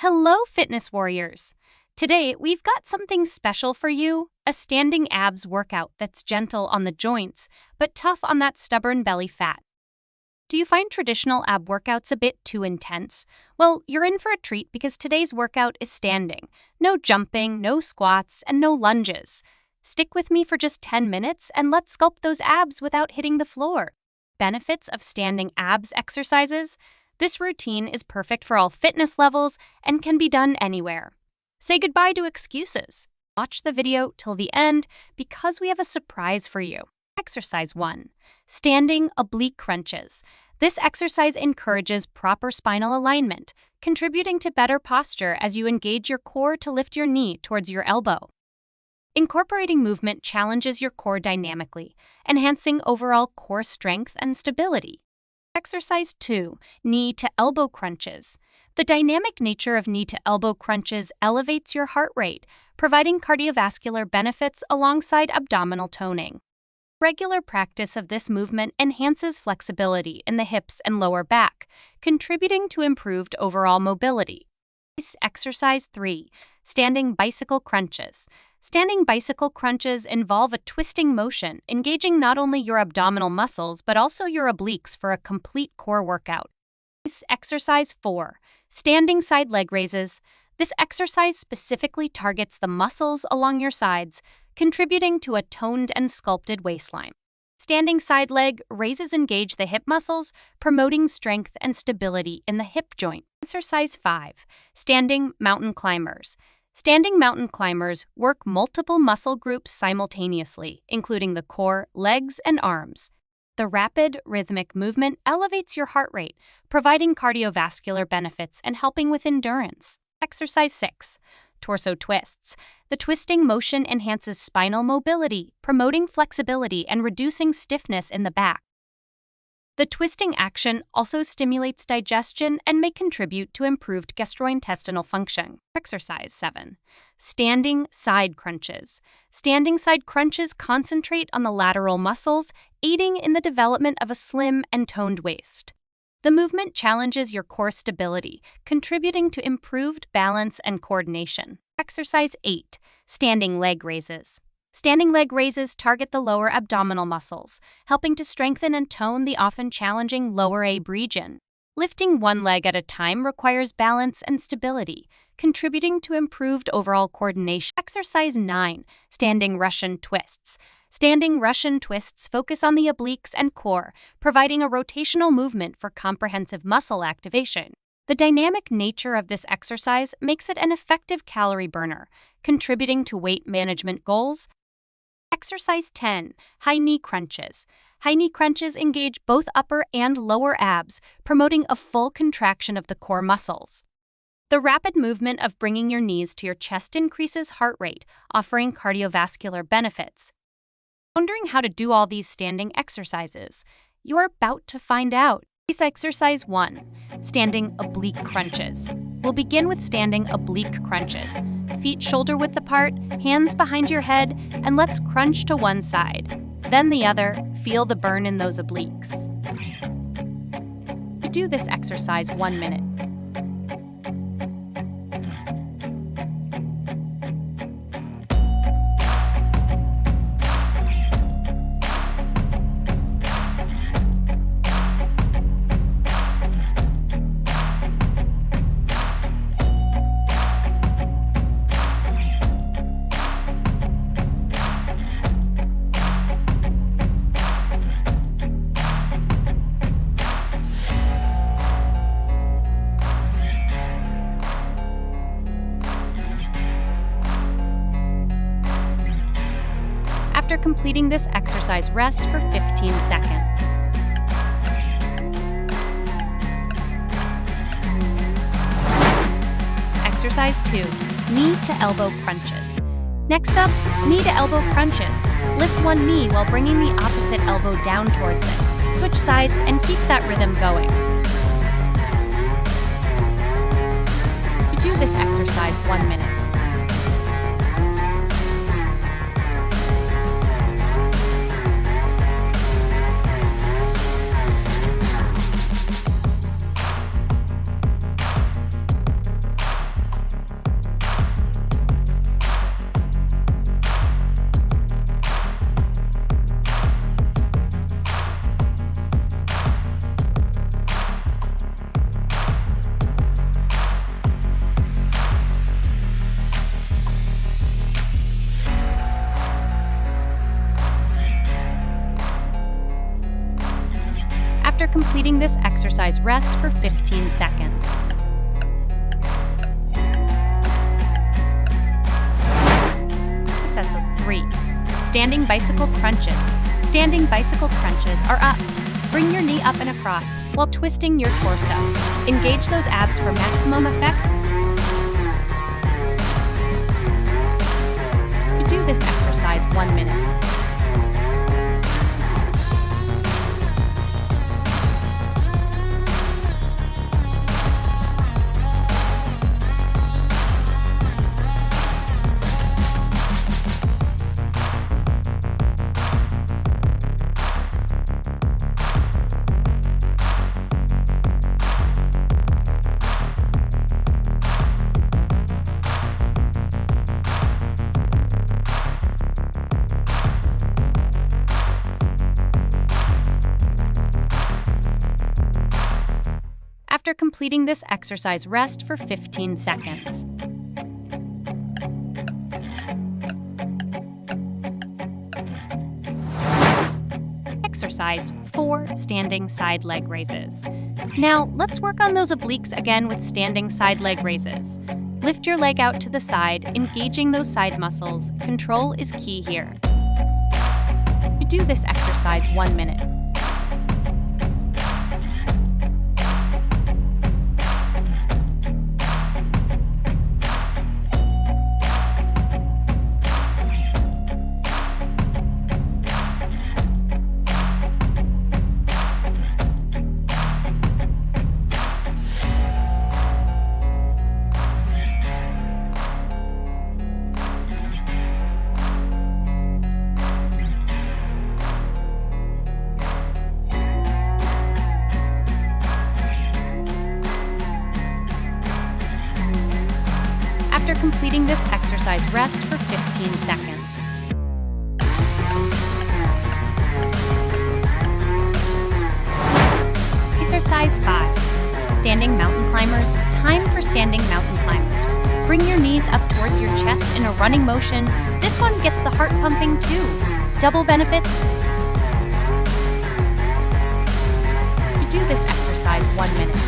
Hello, fitness warriors! Today, we've got something special for you, a standing abs workout that's gentle on the joints, but tough on that stubborn belly fat. Do you find traditional ab workouts a bit too intense? Well, you're in for a treat because today's workout is standing. No jumping, no squats, and no lunges. Stick with me for just 10 minutes and let's sculpt those abs without hitting the floor. Benefits of standing abs exercises. This routine is perfect for all fitness levels and can be done anywhere. Say goodbye to excuses. Watch the video till the end because we have a surprise for you. Exercise 1. Standing oblique crunches. This exercise encourages proper spinal alignment, contributing to better posture as you engage your core to lift your knee towards your elbow. Incorporating movement challenges your core dynamically, enhancing overall core strength and stability. Exercise 2. Knee to elbow crunches. The dynamic nature of knee to elbow crunches elevates your heart rate, providing cardiovascular benefits alongside abdominal toning. Regular practice of this movement enhances flexibility in the hips and lower back, contributing to improved overall mobility. Exercise 3. Standing bicycle crunches. Standing bicycle crunches involve a twisting motion, engaging not only your abdominal muscles but also your obliques for a complete core workout. Exercise 4. Standing side leg raises. This exercise specifically targets the muscles along your sides, contributing to a toned and sculpted waistline. Standing side leg raises engage the hip muscles, promoting strength and stability in the hip joint. Exercise 5. Standing mountain climbers. Standing mountain climbers work multiple muscle groups simultaneously, including the core, legs, and arms. The rapid, rhythmic movement elevates your heart rate, providing cardiovascular benefits and helping with endurance. Exercise 6. Torso twists. The twisting motion enhances spinal mobility, promoting flexibility and reducing stiffness in the back. The twisting action also stimulates digestion and may contribute to improved gastrointestinal function. Exercise 7. Standing side crunches. Standing side crunches concentrate on the lateral muscles, aiding in the development of a slim and toned waist. The movement challenges your core stability, contributing to improved balance and coordination. Exercise 8. Standing leg raises. Standing leg raises target the lower abdominal muscles, helping to strengthen and tone the often challenging lower ab region. Lifting one leg at a time requires balance and stability, contributing to improved overall coordination. Exercise 9. Standing Russian twists. Standing Russian twists focus on the obliques and core, providing a rotational movement for comprehensive muscle activation. The dynamic nature of this exercise makes it an effective calorie burner, contributing to weight management goals. Exercise 10. High knee crunches. High knee crunches engage both upper and lower abs, promoting a full contraction of the core muscles. The rapid movement of bringing your knees to your chest increases heart rate, offering cardiovascular benefits. Wondering how to do all these standing exercises? You're about to find out. Exercise 1. Standing oblique crunches. We'll begin with standing oblique crunches. Feet shoulder-width apart, hands behind your head, and let's crunch to one side. Then the other. Feel the burn in those obliques. Do this exercise 1 minute. After completing this exercise, rest for 15 seconds. Exercise 2. Knee to elbow crunches. Next up, knee to elbow crunches. Lift one knee while bringing the opposite elbow down towards it. Switch sides and keep that rhythm going. Do this exercise 1 minute. exercise, rest for 15 seconds. Sets of 3. Standing bicycle crunches. Standing bicycle crunches are up. Bring your knee up and across while twisting your torso. Engage those abs for maximum effect. Do this exercise 1 minute. After completing this exercise, rest for 15 seconds. Exercise 4, standing side leg raises. Now, let's work on those obliques again with standing side leg raises. Lift your leg out to the side, engaging those side muscles. Control is key here. Do this exercise 1 minute. After completing this exercise, rest for 15 seconds. Exercise 5. Standing mountain climbers. Time for standing mountain climbers. Bring your knees up towards your chest in a running motion. This one gets the heart pumping too. Double benefits. You do this exercise 1 minute.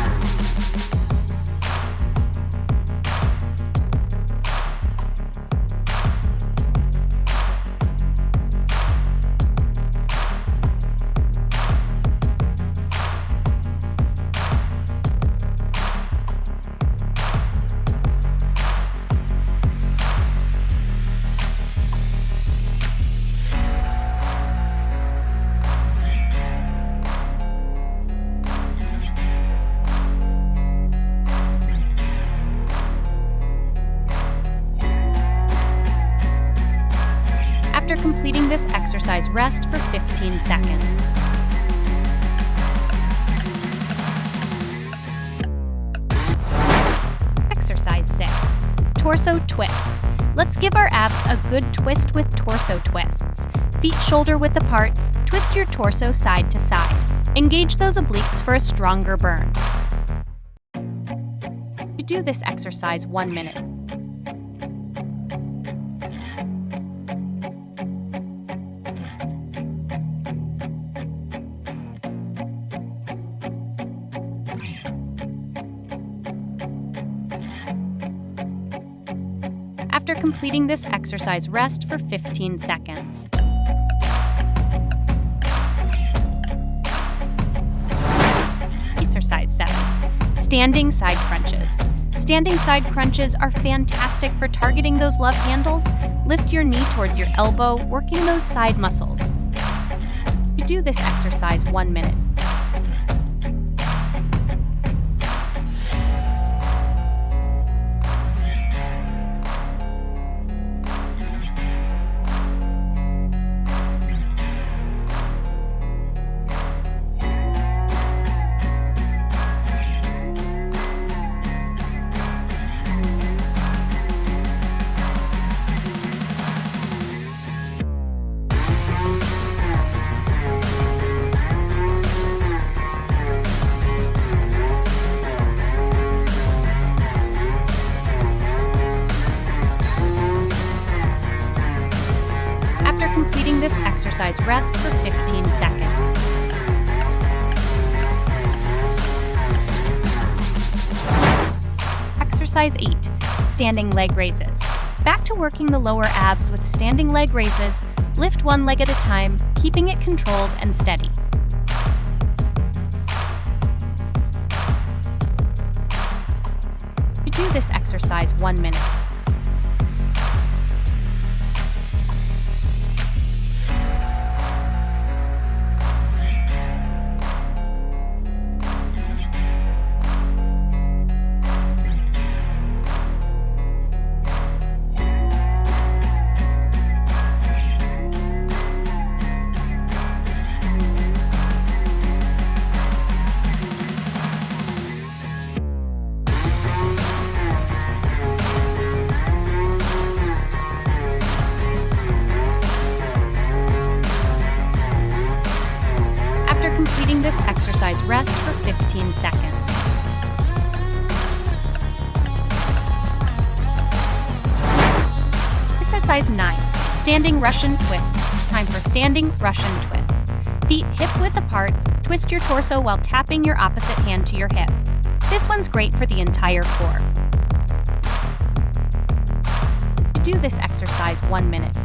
After completing this exercise, rest for 15 seconds. Exercise 6. Torso twists. Let's give our abs a good twist with torso twists. Feet shoulder width apart, twist your torso side to side. Engage those obliques for a stronger burn. To do this exercise 1 minute. After completing this exercise, rest for 15 seconds. Exercise 7. Standing side crunches. Standing side crunches are fantastic for targeting those love handles. Lift your knee towards your elbow, working those side muscles. You do this exercise 1 minute. After completing this exercise, rest for 15 seconds. Exercise 8. Standing leg raises. Back to working the lower abs with standing leg raises. Lift one leg at a time, keeping it controlled and steady. To do this exercise 1 minute. Completing this exercise, rest for 15 seconds. Exercise 9. Standing Russian twists. Time for standing Russian twists. Feet hip-width apart, twist your torso while tapping your opposite hand to your hip. This one's great for the entire core. Do this exercise 1 minute.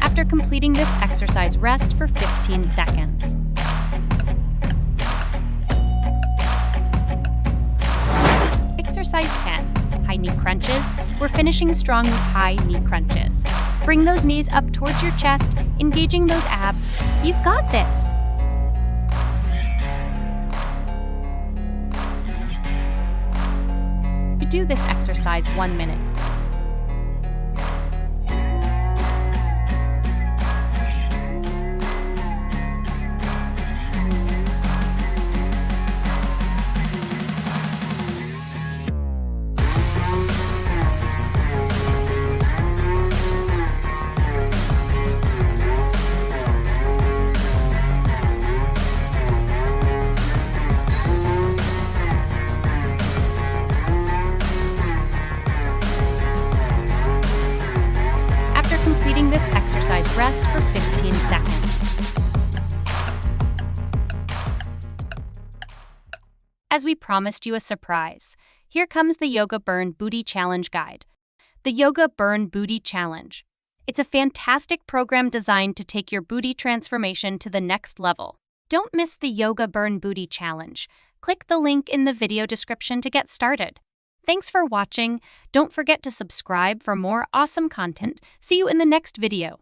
After completing this exercise, rest for 15 seconds. Exercise 10. High knee crunches. We're finishing strong with high knee crunches. Bring those knees up towards your chest, engaging those abs. You've got this. To do this exercise 1 minute. Completing this exercise, rest for 15 seconds. As we promised you a surprise, here comes the Yoga Burn Booty Challenge Guide. The Yoga Burn Booty Challenge. It's a fantastic program designed to take your booty transformation to the next level. Don't miss the Yoga Burn Booty Challenge. Click the link in the video description to get started. Thanks for watching. Don't forget to subscribe for more awesome content. See you in the next video.